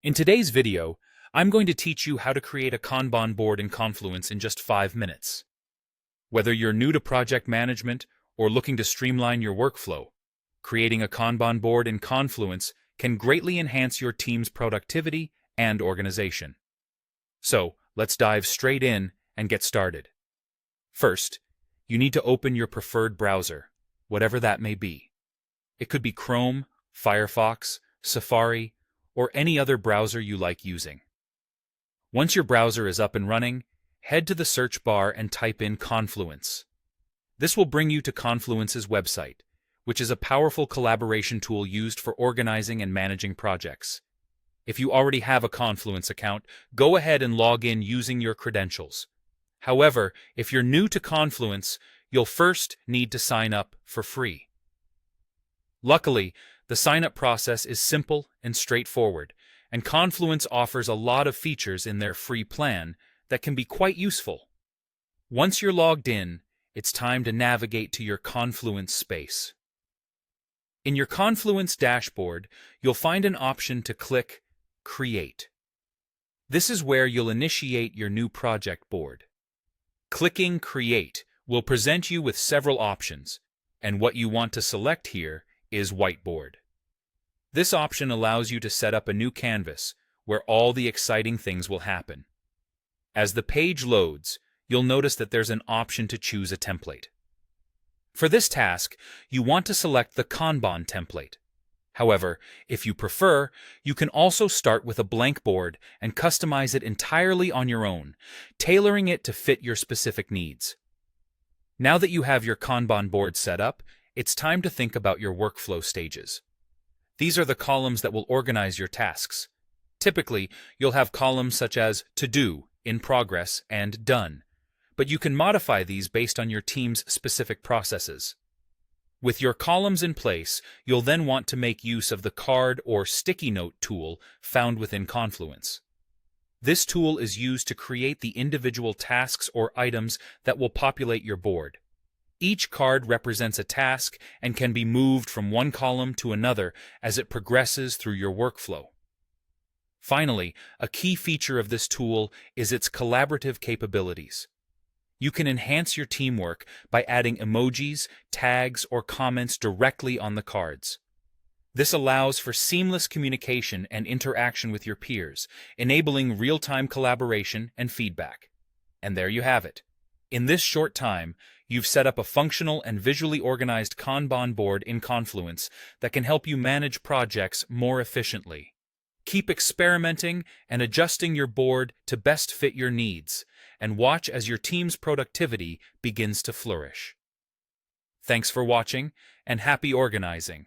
In today's video, I'm going to teach you how to create a Kanban board in Confluence in just 5 minutes. Whether you're new to project management or looking to streamline your workflow, creating a Kanban board in Confluence can greatly enhance your team's productivity and organization. So, let's dive straight in and get started. First, you need to open your preferred browser, whatever that may be. It could be Chrome, Firefox, Safari, or any other browser you like using. Once your browser is up and running, head to the search bar and type in Confluence. This will bring you to Confluence's website, which is a powerful collaboration tool used for organizing and managing projects. If you already have a Confluence account, go ahead and log in using your credentials. However, if you're new to Confluence, you'll first need to sign up for free. Luckily, the sign-up process is simple and straightforward, and Confluence offers a lot of features in their free plan that can be quite useful. Once you're logged in, it's time to navigate to your Confluence space. In your Confluence dashboard, you'll find an option to click Create. This is where you'll initiate your new project board. Clicking Create will present you with several options, and what you want to select here is Whiteboard. This option allows you to set up a new canvas where all the exciting things will happen. As the page loads, you'll notice that there's an option to choose a template. For this task, you want to select the Kanban template. However, if you prefer, you can also start with a blank board and customize it entirely on your own, tailoring it to fit your specific needs. Now that you have your Kanban board set up, it's time to think about your workflow stages. These are the columns that will organize your tasks. Typically, you'll have columns such as To Do, In Progress, and Done, but you can modify these based on your team's specific processes. With your columns in place, you'll then want to make use of the card or sticky note tool found within Confluence. This tool is used to create the individual tasks or items that will populate your board. Each card represents a task and can be moved from one column to another as it progresses through your workflow. Finally, a key feature of this tool is its collaborative capabilities. You can enhance your teamwork by adding emojis, tags, or comments directly on the cards. This allows for seamless communication and interaction with your peers, enabling real-time collaboration and feedback. And there you have it. In this short time, you've set up a functional and visually organized Kanban board in Confluence that can help you manage projects more efficiently. Keep experimenting and adjusting your board to best fit your needs, and watch as your team's productivity begins to flourish. Thanks for watching, and happy organizing!